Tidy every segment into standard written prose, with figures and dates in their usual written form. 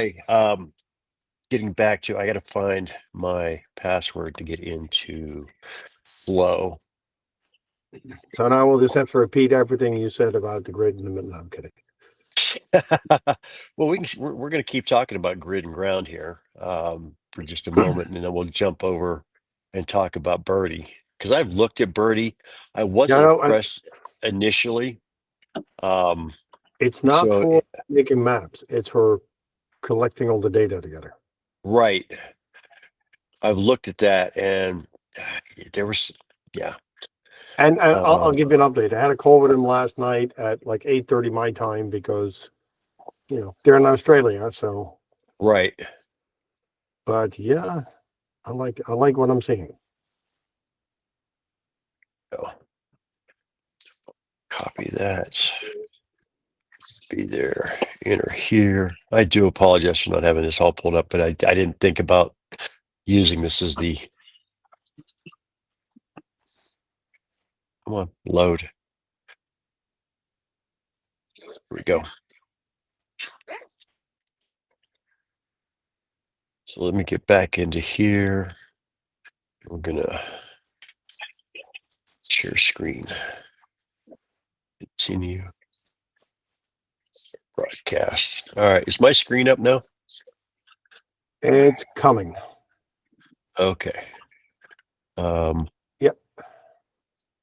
Hey, getting back to, I got to find my password to get into Flow. So now we'll just have to repeat everything you said about the grid in the middle. No, I'm kidding. Well, we're going to keep talking about grid and ground here for just a moment, and then we'll jump over and talk about Birdie because I've looked at Birdie. I Yeah, wasn't no, and impressed initially. Um, it's not so for making maps. It's for collecting all the data together. right, I've looked at that, and there was, yeah. And I'll Um, give you an update. I had a call with him last night at like 8:30 my time because they're in Australia. So, right. but yeah, I like what I'm seeing. So, copy that. Be there, enter here. I do apologize for not having this all pulled up, but I didn't think about using this as the, come on, load. Here we go. So let me get back into here. We're gonna share screen. Continue broadcast. All right, is my screen up now? It's coming. Okay. Um, Yep.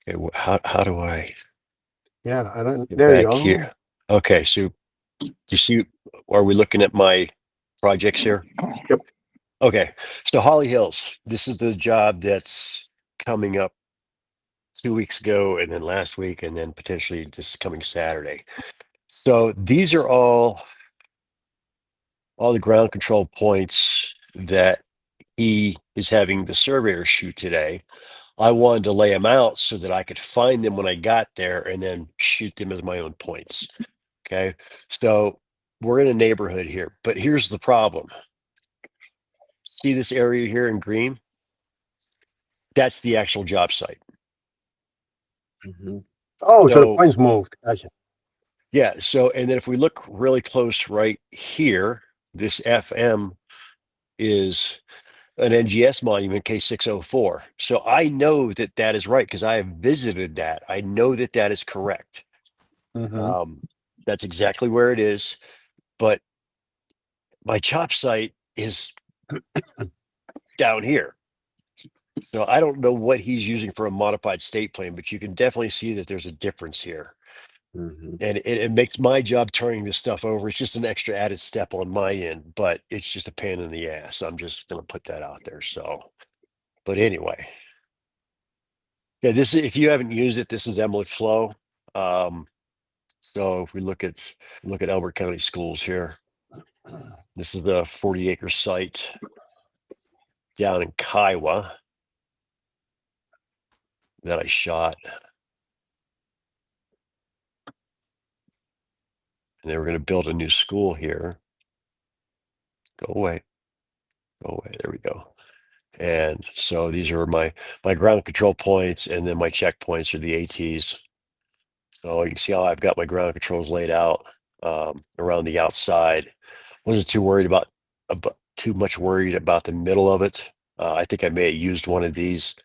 okay, how do I Yeah. I don't. get There you back go. here? Okay, so you see, are we looking at my projects here? Yep. Okay, so Holly Hills, this is the job that's coming up 2 weeks ago, and then last week, and then potentially this coming Saturday. So these are all the ground control points that he is having the surveyor shoot today. I wanted to lay them out so that I could find them when I got there and then shoot them as my own points. Okay, so we're in a neighborhood here, but here's the problem. See this area here in green? That's the actual job site. Oh, so the So points moved. Gotcha. yeah, so and then if we look really close right here, this FM is an NGS monument K604. So I know that that is right because I have visited that. I know that that is correct. Hmm. Um, that's exactly where it is. But my chop site is down here. So I don't know what he's using for a modified state plan, but you can definitely see that there's a difference here. And it makes my job turning this stuff over. It's just an extra added step on my end, but it's just a pain in the ass. I'm just going to put that out there. So, but anyway, yeah, this if you haven't used it, this is Emily Flow. Um, so if we look at Elbert County Schools here, this is the 40-acre site down in Kiowa that I shot, and they were going to build a new school here. Go away, go away. There we go. And so these are my ground control points, and then my checkpoints are the ATs. So you can see how I've got my ground controls laid out around the outside. Wasn't too worried about too much worried about the middle of it. I think I may have used one of these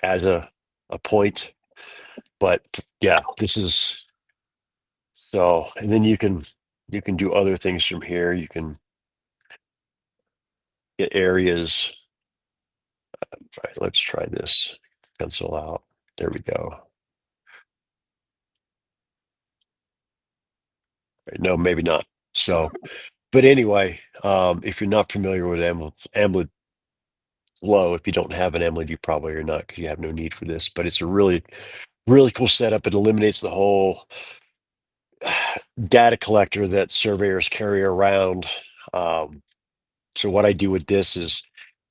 as a point, but yeah, this is so. And then you can do other things from here. You can get areas. Right, let's try this. Pencil out. There we go. Right, no, maybe not. So, but anyway, if you're not familiar with Amlet Flow, if you don't have an Amlet, you probably are not because you have no need for this. But it's a really, really cool setup. It eliminates the whole data collector that surveyors carry around. Um, so what I do with this is,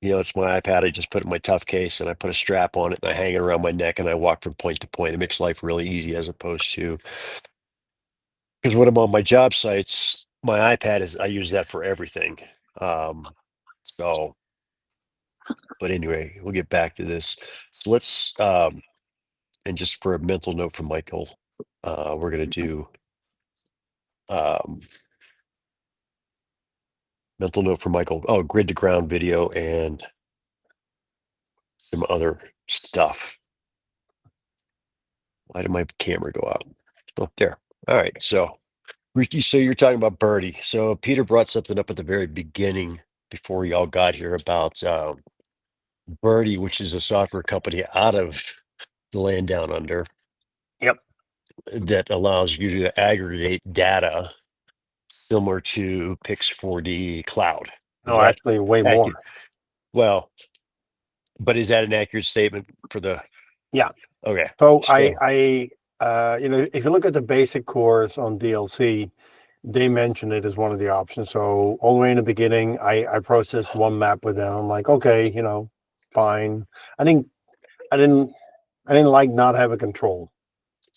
it's my iPad. I just put it in my tough case and I put a strap on it and I hang it around my neck and I walk from point to point. It makes life really easy as opposed to because when I'm on my job sites, my iPad is I use that for everything. Um, so, but anyway, we'll get back to this. So let's and just for a mental note from Michael, we're gonna do um Mental note for Michael. Oh, grid to ground video and some other stuff. Why did my camera go out? Oh, there. All right. So, Ricky, so you're talking about Birdie. So Peter brought something up at the very beginning before we all got here about Birdie, which is a software company out of the land down under. Yep. That allows you to aggregate data similar to Pix4D Cloud. No, actually, way more. Well, but is that an accurate statement for the? Yeah. Okay. So if you look at the basic course on DLC, they mentioned it as one of the options. So all the way in the beginning, I processed one map with them. I'm like, okay, fine. I didn't like not having control,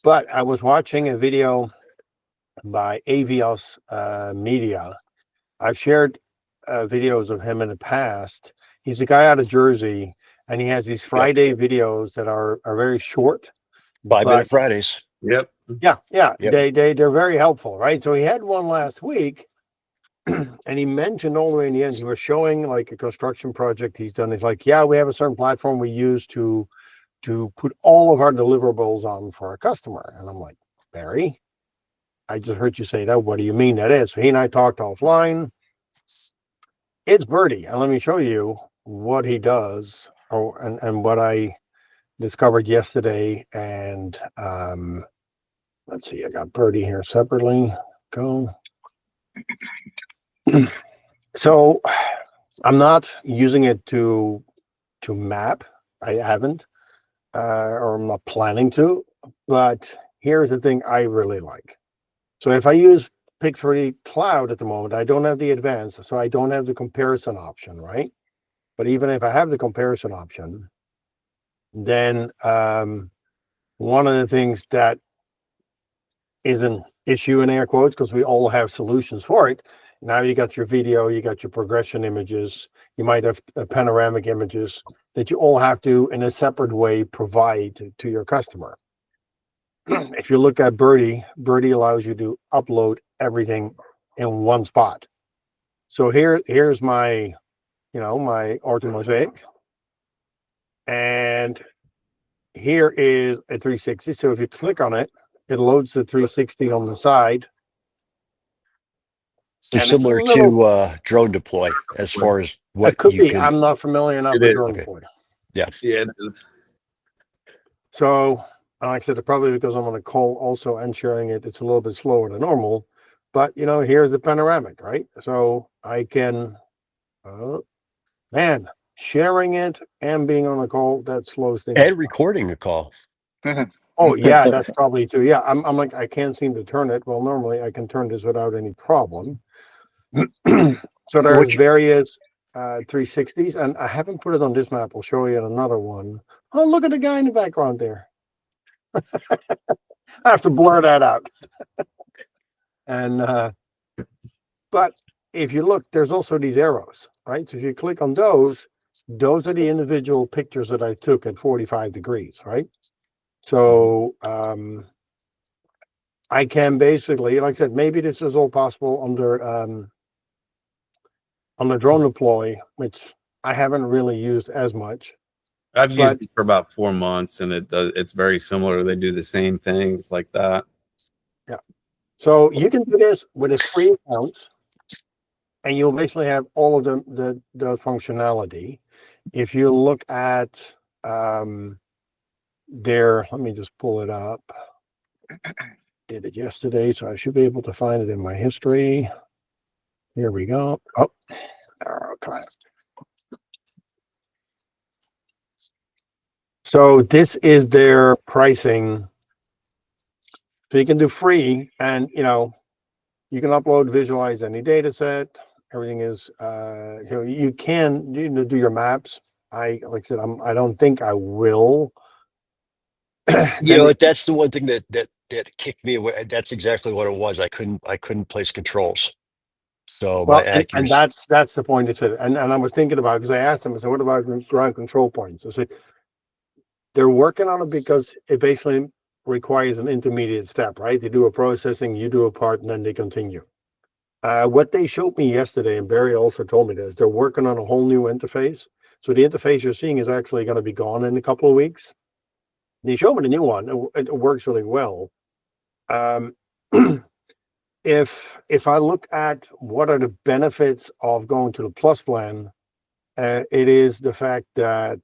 but I was watching a video by Avios Media. I've shared videos of him in the past. He's a guy out of Jersey, and he has these Friday videos that are very short. 5-minute Fridays. Yep. Yeah. Yep. They're very helpful, right? So he had one last week, and he mentioned all the way in the end, he was showing like a construction project he's done. He's like, yeah, we have a certain platform we use to put all of our deliverables on for our customer. And I'm like, Barry, I just heard you say that. What do you mean that is? So he and I talked offline. It's Birdie, and let me show you what he does, and what I discovered yesterday. And let's see, I got Birdie here separately. Go. So I'm not using it to map. I haven't, or I'm not planning to. But here's the thing I really like. So if I use Pix4D Cloud at the moment, I don't have the advanced, so I don't have the comparison option, right? But even if I have the comparison option, then one of the things that is an issue in air quotes, because we all have solutions for it. Now you got your video, you got your progression images, you might have panoramic images that you all have to, in a separate way, provide to your customer. If you look at Birdie allows you to upload everything in one spot. So here's my, my OrthoMosaic, and here is a 360. So if you click on it, it loads the 360 on the side. So similar to Drone Deploy, as far as what it could you be. can. I'm not familiar enough with Drone Deploy. Yeah. Yeah, it is. So, like I said, probably because I'm on a call also and sharing it, it's a little bit slower than normal. But here's the panoramic, right? So I can, sharing it and being on a call, that slows things And down. recording a call. Oh yeah, that's probably too. Yeah, I'm like, I can't seem to turn it. Well, normally I can turn this without any problem. So there's various 360s, and I haven't put it on this map. I'll show you another one. Oh, look at the guy in the background there. I have to blur that out. And but if you look, there's also these arrows, right? So if you click on those are the individual pictures that I took at 45 degrees, right? So I can basically, like I said, maybe this is all possible under Drone Deploy, which I haven't really used as much. I've used it for about 4 months, and it's very similar. They do the same things like that. Yeah. So you can do this with a free account, and you'll basically have all of the functionality. If you look at let me just pull it up. Did it yesterday, so I should be able to find it in my history. Here we go. Oh, okay. So this is their pricing. So you can do free, and you can upload, visualize any data set. Everything is you can do your maps. Like I said, I don't think I will. That's the one thing that kicked me away. That's exactly what it was. I couldn't place controls. So my accuracy. And that's the point. It said, and I was thinking about, because I asked them, I said, what about ground control points? I said, they're working on it because it basically requires an intermediate step, right? They do a processing, you do a part, and then they continue. What they showed me yesterday, and Barry also told me this, they're working on a whole new interface. So the interface you're seeing is actually going to be gone in a couple of weeks. They showed me the new one. It works really well. Um, if I look at what are the benefits of going to the Plus plan, it is the fact that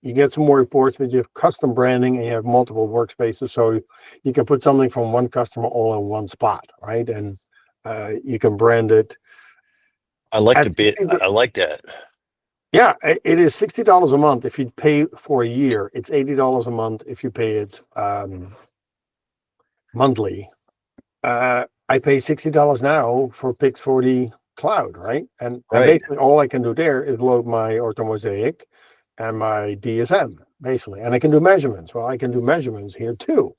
you get some more reports, but you have custom branding and you have multiple workspaces, so you can put something from one customer all in one spot, right? And you can brand it. I like At the bit. 60 I like that. Yeah, it is $60 a month if you pay for a year. It's $80 a month if you pay it monthly. I pay $60 now for Pix40 Cloud, right? And Right. basically all I can do there is load my OrthoMosaic and my DSM, basically. And I can do measurements. Well, I can do measurements here too,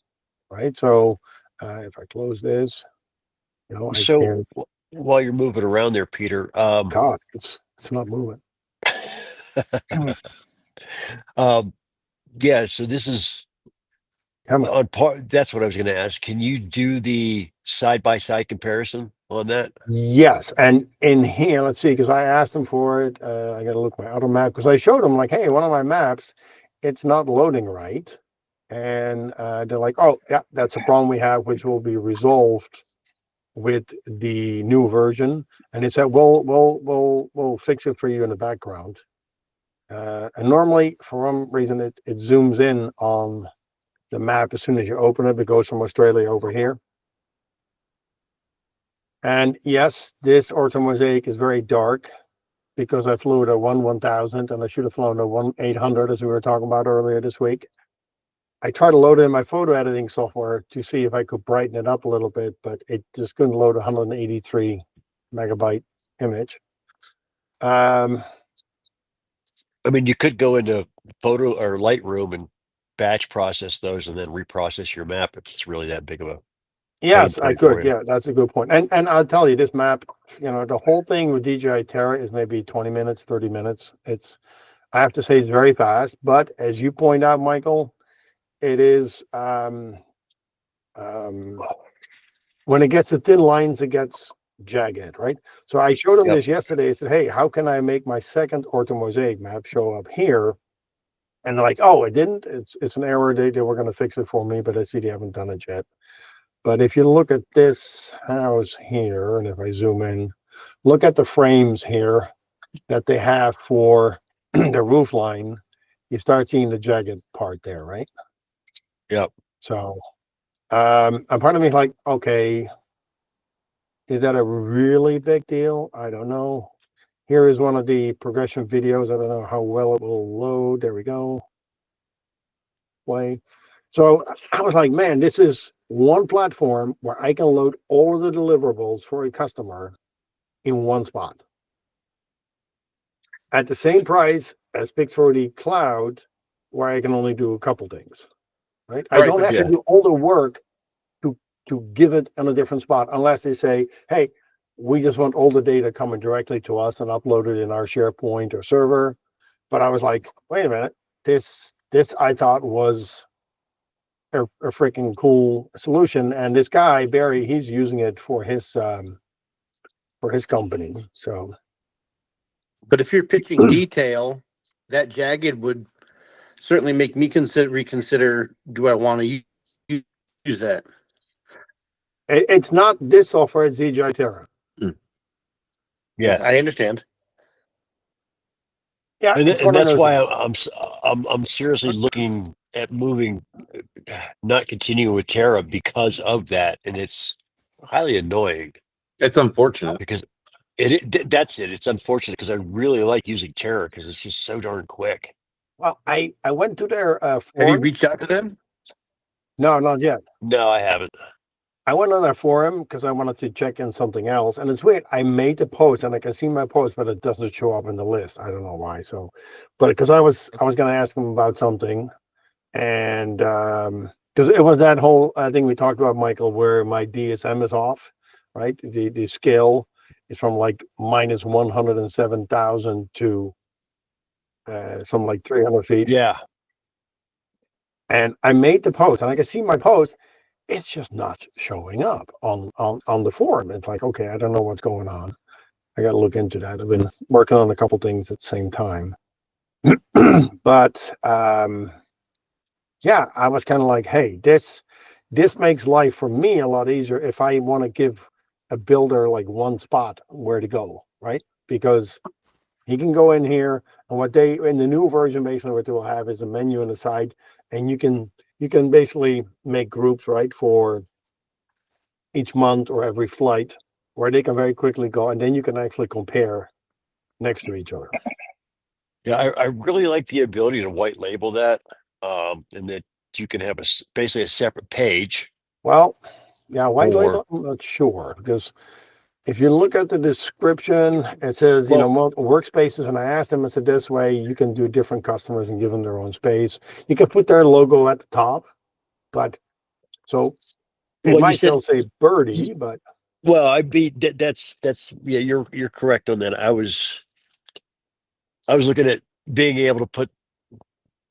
right? So if I close this, you know, I So can, while you're moving around there, Peter, God, it's not moving. yeah. So this is Come on. on part. That's what I was going to ask. Can you do the side by side comparison on that? Yes, and in here, let's see, because I asked them for it. I got to look my auto map because I showed them like, hey, one of my maps, it's not loading right, and they're like, oh, yeah, that's a problem we have, which will be resolved with the new version. And they said, we'll fix it for you in the background. And normally, for some reason, it zooms in on the map as soon as you open it. It goes from Australia over here. And yes, this OrthoMosaic is very dark because I flew at a 1000 and I should have flown a 1800 as we were talking about earlier this week. I tried to load it in my photo editing software to see if I could brighten it up a little bit, but it just couldn't load a 183 megabyte image. I mean, you could go into Photo or Lightroom and batch process those and then reprocess your map if it's really that big of a Yes, pain I point for could. you. Yeah, that's a good point. And I'll tell you, this map, you know, the whole thing with DJI Terra is maybe 20 minutes, 30 minutes. I have to say it's very fast, but as you point out, Michael, it is, when it gets to thin lines, it gets jagged, right? So I showed them Yep. this yesterday. I said, hey, how can I make my second OrthoMosaic map show up here? And they're like, oh, it didn't. It's an error. They were going to fix it for me, but I see they haven't done it yet. But if you look at this house here, and if I zoom in, look at the frames here that they have for the roof line, you start seeing the jagged part there, right? Yep. So and part of me is like, okay, is that a really big deal? I don't know. Here is one of the progression videos. I don't know how well it will load. There we go. Play. So I was like, man, this is one platform where I can load all of the deliverables for a customer in one spot at the same price as Pix40 Cloud, where I can only do a couple things. Right? I Right, don't but have yeah. to do all the work to give it on a different spot unless they say, hey, we just want all the data coming directly to us and uploaded in our SharePoint or server. But I was like, wait a minute, this I thought was a freaking cool solution. And this guy, Barry, he's using it for his company. So But if you're pitching detail, that jagged would certainly make me reconsider, do I want to use that? it's not this software, it's DJI Terra. Yeah. I understand. Yeah, And, it's and one of that's those why things. I'm seriously looking at moving, not continuing with Terra because of that, and it's highly annoying It's unfortunate. because that's it. It's unfortunate because I really like using Terra because it's just so darn quick. Well, I went to their Have you forum. reached out to them? No, not yet. No, I haven't. I went on their forum because I wanted to check in something else. And it's weird. I made the post and I can see my post, but it doesn't show up in the list. I don't know why. So, but because I was going to ask them about something, and because it was that whole thing we talked about, Michael, where my DSM is off, right? The scale is from like minus 107,000 to some like 300 feet. Yeah. And I made the post and I can see my post. it's just not showing up on the forum. It's like, okay, I don't know what's going on. I got to look into that. I've been working on a couple things at the same time. But yeah, I was kind of like, hey, this makes life for me a lot easier if I want to give a builder like one spot where to go, right? Because he can go in here, and what they in the new version basically what they will have is a menu on the side, and you can basically make groups, right, for each month or every flight, where they can very quickly go, and then you can actually compare next to each other. Yeah, I really like the ability to white label that, and that you can have basically a separate page. Well, yeah, white Or- label, I'm not sure, because if you look at the description, it says, you know, workspaces, and I asked them, I said, this way you can do different customers and give them their own space. You can put their logo at the top, but so it Well, you might said- still say Birdie, but Well, I be that's yeah, you're correct on that. I was looking at being able to put.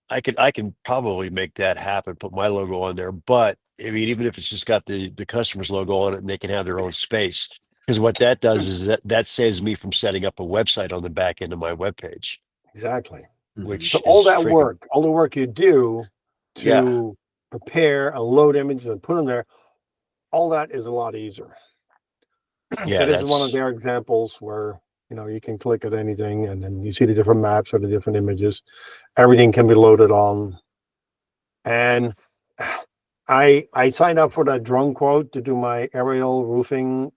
I can probably make that happen. Put my logo on there, but I mean, even if it's just got the customer's logo on it, and they can have their own space, because what that does is that saves me from setting up a website on the back end of my webpage, exactly. which So all is that freaking- work, all the work you do Yeah. to prepare and load images and put them there, all that is a lot easier. Yeah, So this is one of that's- their examples where, you know, you can click at anything and then you see the different maps or the different images. Everything can be loaded on. And I signed up for that drone quote to do my aerial roofing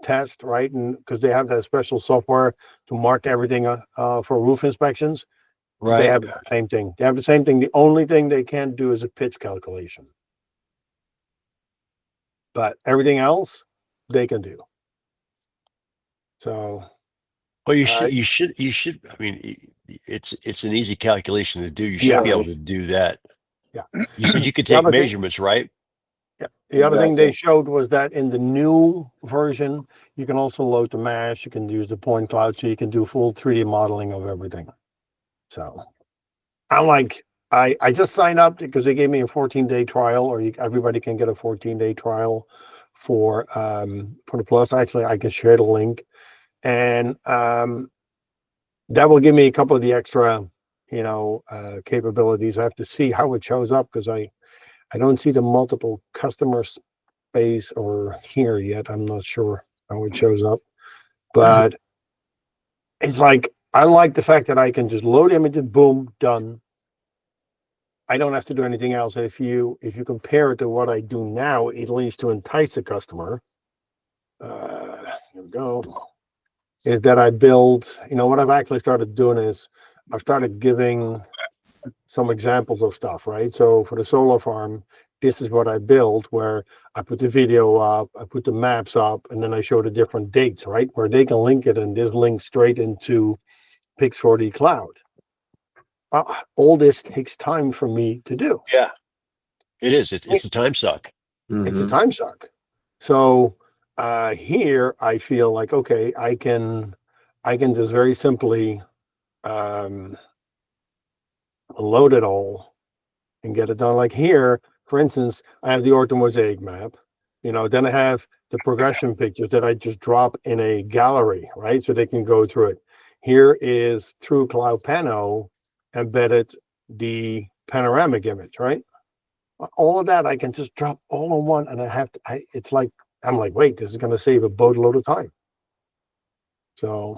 test, right? And because they have that special software to mark everything for roof inspections. They right. have the same thing. They have the same thing. The only thing they can't do is a pitch calculation. But everything else they can do. So Well, Uh, you should. I mean, it's an easy calculation to do. You should Yeah. be able to do that. Yeah. You said you could The take other thing- measurements, right? yeah. The other thing they showed was that in the new version, you can also load the mesh, you can use the point cloud, so you can do full 3D modeling of everything. So I'm like, I just signed up because they gave me a 14-day trial, or everybody can get a 14-day trial for the Plus. Actually, I can share the link, and that will give me a couple of the extra, you know, capabilities. I have to see how it shows up because I don't see the multiple customer space or here yet. I'm not sure how it shows up, but it's like, I like the fact that I can just load images, boom, done. I don't have to do anything else. If you compare it to what I do now, at least to entice a customer, here we go, is that I build, you know, what I've actually started doing is I've started giving some examples of stuff, right? So for the solar farm, this is what I built, where I put the video up, I put the maps up, and then I show the different dates, right? Where they can link it, and this links straight into Pix4D Cloud. All this takes time for me to do. Yeah, it is. It's a time suck. It's a time suck. So here I feel like, okay, I can just very simply load it all and get it done. Like here, for instance, I have the ortho mosaic map, you know, then I have the progression pictures that I just drop in a gallery, right? So they can go through it. Here is through Cloud Pano embedded the panoramic image, right? All of that I can just drop all in one, and it's like, I'm like, wait, this is going to save a boatload of time. So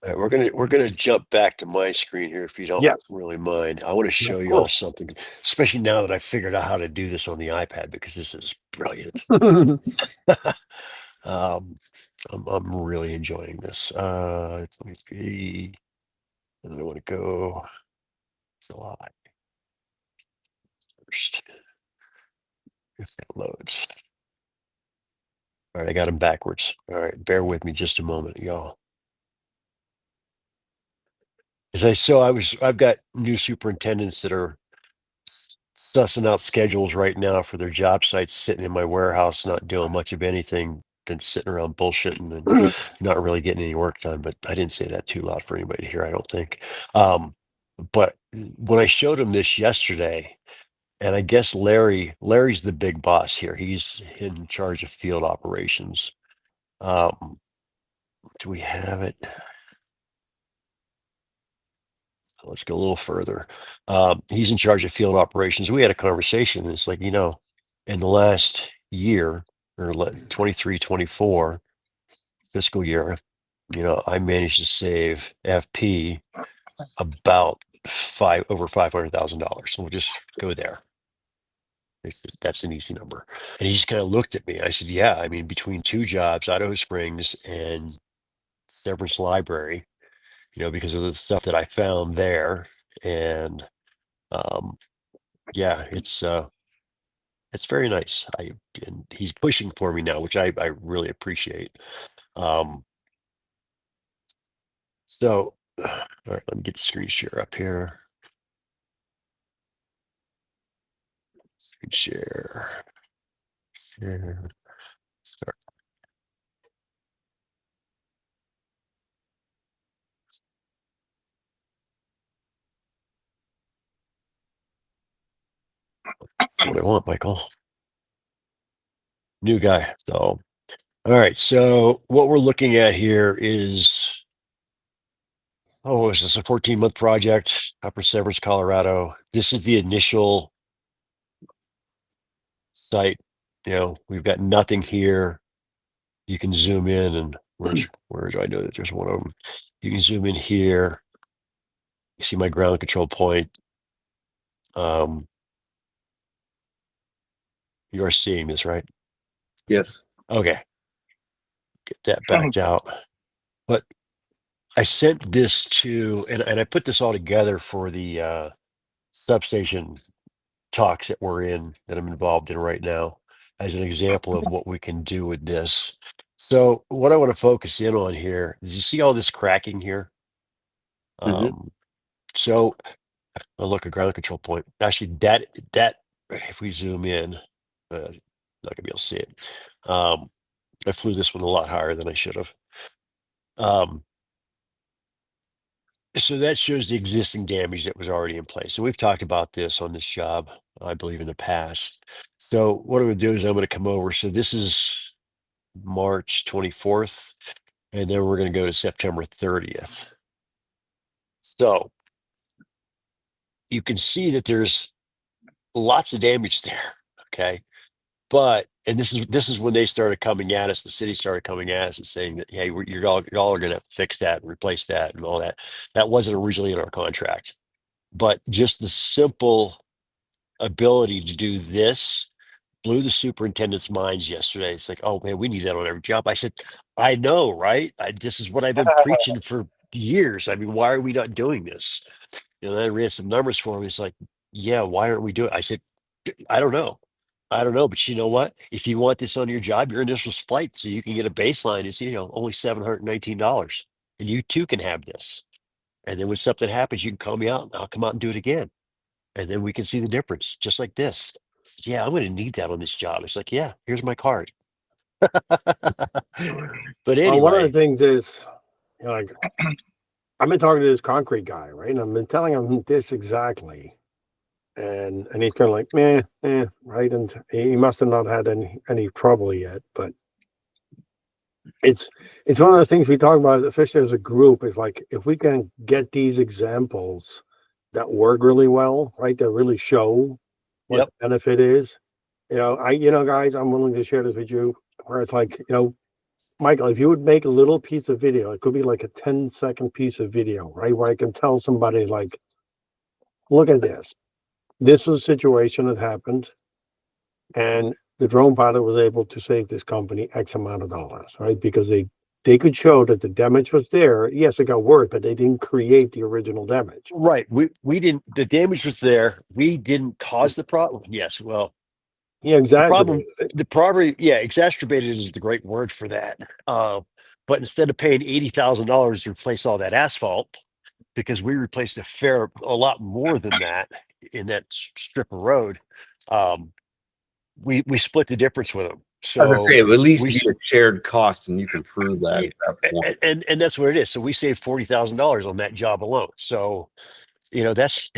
All right, we're gonna jump back to my screen here if you don't Yes. really mind. I want to show of you all course. something, especially now that I figured out how to do this on the iPad, because this is brilliant. I'm really enjoying this. Let me see. And then I want to go. It's a lot. First, if that loads. All right, I got them backwards. All right, bear with me just a moment, y'all. I've got new superintendents that are sussing out schedules right now for their job sites, sitting in my warehouse, not doing much of anything than sitting around bullshitting and not really getting any work done. But I didn't say that too loud for anybody to hear, I don't think. But when I showed them this yesterday, And I guess Larry's the big boss here. He's in charge of field operations. Do we have it? Let's go a little further. He's in charge of field operations. We had a conversation. It's like, in the last year or 23, 24 fiscal year, I managed to save FP about over $500,000. So we'll just go there. That's an easy number. And he just kind of looked at me. I said, yeah, I mean, between two jobs, Idaho Springs and Severance Library, because of the stuff that I found there. And yeah, it's very nice. And he's pushing for me now, which I really appreciate. So all right, let me get the screen share up here. Screen share. Share. Start. That's what I want, Michael. New guy. So, all right. So what we're looking at here is, is this a 14-month project? Upper Severance, Colorado. This is the initial site. We've got nothing here. You can zoom in, and where do I know that there's one of them? You can zoom in here. You see my ground control point. You are seeing this, right? Yes. Okay. Get that backed out. But I sent this to, and I put this all together for the substation talks that I'm involved in right now, as an example of what we can do with this. So what I want to focus in on here is, you see all this cracking here? So I'll look at ground control point. Actually, that if we zoom in, not gonna be able to see it. I flew this one a lot higher than I should have. So that shows the existing damage that was already in place. So we've talked about this on this job, I believe, in the past. So what I'm going to do is I'm going to come over. So this is March 24th, and then we're going to go to September 30th. So you can see that there's lots of damage there. Okay. And this is when they started coming at us. The city started coming at us and saying that, hey, you're all are going to have to fix that and replace that and all that. That wasn't originally in our contract, but just the simple ability to do this blew the superintendent's minds yesterday. It's like, oh man, we need that on every job. I said, I know, right? This is what I've been preaching for years. I mean, why are we not doing this? And I ran some numbers for him. He's like, yeah, why aren't we doing it? I said, I don't know. But you know what? If you want this on your job, your initial flight, so you can get a baseline is, only $719. And you too can have this. And then when something happens, you can call me out and I'll come out and do it again. And then we can see the difference, just like this. Yeah, I'm going to need that on this job. It's like, yeah, here's my card. But anyway. Well, one of the things is, like, I've been talking to this concrete guy, right? And I've been telling him this exactly. And he's kind of like, right? And he must have not had any trouble yet. But it's one of those things we talk about, especially as a group, is like, if we can get these examples that work really well, right? That really show what the benefit is. Guys, I'm willing to share this with you, where it's like, Michael, if you would make a little piece of video, it could be like a 10-second piece of video, right? Where I can tell somebody, like, look at this. This was a situation that happened, and the drone pilot was able to save this company X amount of dollars, right? Because they could show that the damage was there. Yes, it got worse, but they didn't create the original damage. Right. We didn't, the damage was there. We didn't cause the problem. Yes. Well, yeah, exactly. The problem, exacerbated is the great word for that. But instead of paying $80,000 to replace all that asphalt, because we replaced a lot more than that in that strip of road, we split the difference with them. So I was gonna say, at least be a shared cost, and you can prove that. And that's what it is. So we saved $40,000 on that job alone. So that's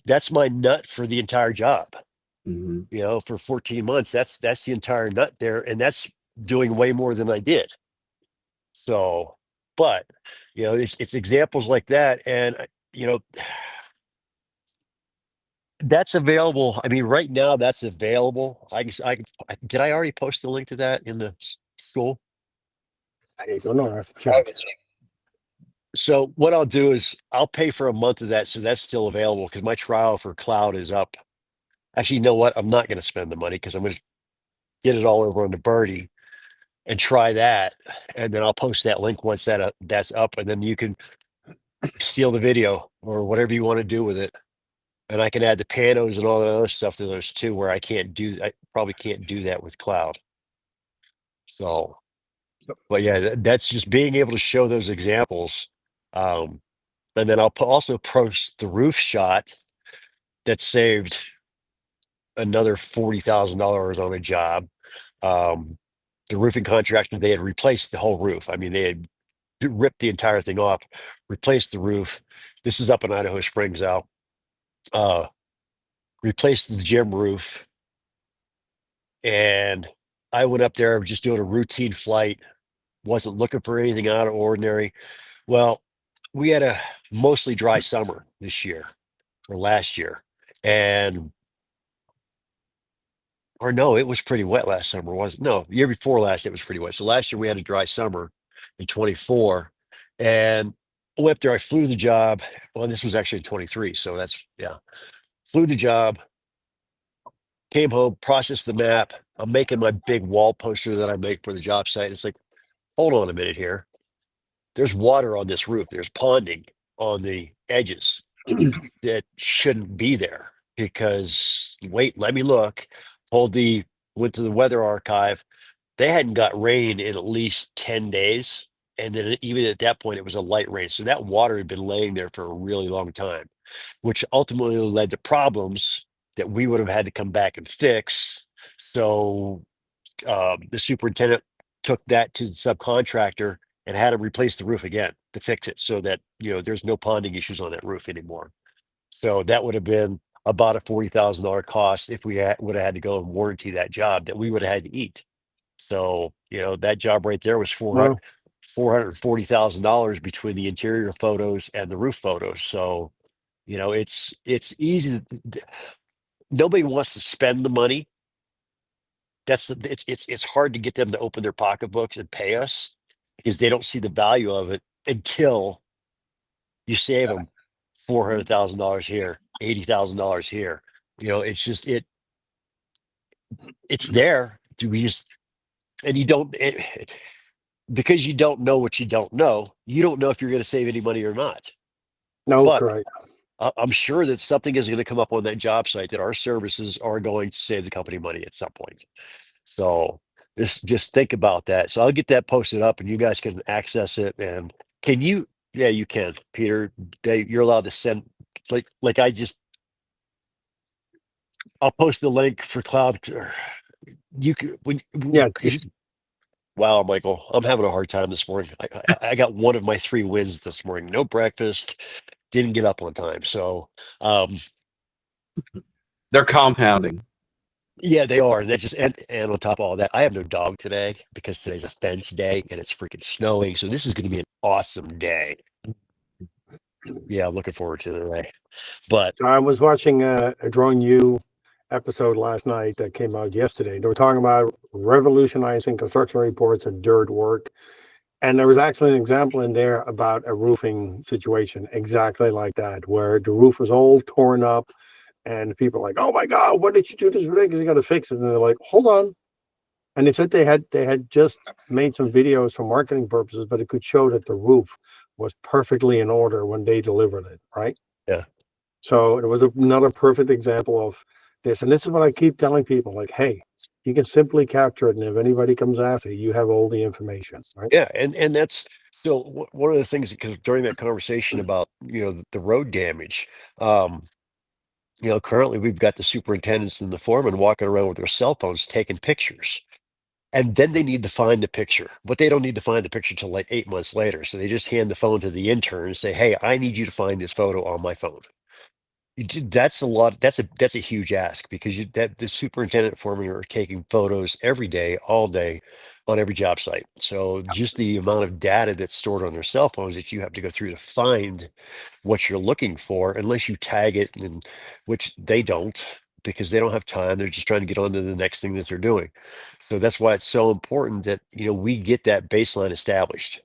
that's my nut for the entire job. Mhm. For 14 months, that's the entire nut there, and that's doing way more than I did. So, but it's examples like that, and that's available. I mean, right now that's available. Did I already post the link to that in the school? I don't know. I have to check. So what I'll do is I'll pay for a month of that, so that's still available because my trial for cloud is up. Actually, you know what? I'm not going to spend the money because I'm going to get it all over on the Birdie and try that, and then I'll post that link once that's up, and then you can steal the video or whatever you want to do with it, and I can add the panos and all that other stuff to those too, where I probably can't do that with cloud. So, but yeah, that's just being able to show those examples. And then I'll also post the roof shot that saved another $40,000 on a job. The roofing contractor, they had replaced the whole roof. I mean, they had ripped the entire thing off, replaced the roof. This is up in Idaho Springs out. Uh, Replaced the gym roof, and I went up there just doing a routine flight. Wasn't looking for anything out of ordinary. Well, we had a mostly dry summer this year or last year, and or no, it was pretty wet last summer. Was no, year before last it was pretty wet. So last year we had a dry summer in 24, and I went up there. I flew the job. Well, this was actually 23, so that's yeah. Flew the job, came home, processed the map. I'm making my big wall poster that I make for the job site. It's like, hold on a minute here. There's water on this roof. There's ponding on the edges that shouldn't be there because wait, let me look. Went to the weather archive. They hadn't got rain in at least 10 days. And then even at that point, it was a light rain. So that water had been laying there for a really long time, which ultimately led to problems that we would have had to come back and fix. So the superintendent took that to the subcontractor and had him replace the roof again to fix it so that, there's no ponding issues on that roof anymore. So that would have been about a $40,000 cost if we would have had to go and warranty that job that we would have had to eat. So, that job right there was Well, $440,000 between the interior photos and the roof photos. So, it's easy. Nobody wants to spend the money. It's hard to get them to open their pocketbooks and pay us because they don't see the value of it until you save them $400,000 here, $80,000 here. It's just it's there. We just and you don't because you don't know what you don't know. You don't know if you're going to save any money or not. no, But correct. I'm sure that something is going to come up on that job site that our services are going to save the company money at some point. So just think about that. So I'll get that posted up, and you guys can access it. And can you? Yeah, you can, Peter. You're allowed to send like I'll post the link for cloud. You can Yeah, wow, Michael, I'm having a hard time this morning. I got one of my 3 wins this morning. No breakfast, didn't get up on time. So, They're compounding. yeah, they are. They just and on top of all that, I have no dog today because today's a fence day and it's freaking snowing. So this is going to be an awesome day. Yeah, I'm looking forward to the day. But so I was watching a Drone U episode last night that came out yesterday. They were talking about revolutionizing construction reports and dirt work. And there was actually an example in there about a roofing situation exactly like that, where the roof was all torn up and people are like, oh my God, what did you do? This is ridiculous. You got to fix it. And they're like, hold on. And they said they had just made some videos for marketing purposes, but it could show that the roof was perfectly in order when they delivered it, right? yeah, So it was another perfect example of this. And this is what I keep telling people, like, hey, you can simply capture it. And if anybody comes after you, you have all the information, right? yeah, and that's so one of the things because during that conversation about the road damage, currently we've got the superintendents and the foreman walking around with their cell phones taking pictures. And then they need to find the picture, but they don't need to find the picture till like 8 months later. So they just hand the phone to the intern and say, "Hey, I need you to find this photo on my phone." That's a lot. That's a huge ask because that the superintendent foreman are taking photos every day, all day, on every job site. So just the amount of data that's stored on their cell phones that you have to go through to find what you're looking for, unless you tag it, and which they don't because they don't have time. They're just trying to get on to the next thing that they're doing. So that's why it's so important that we get that baseline established.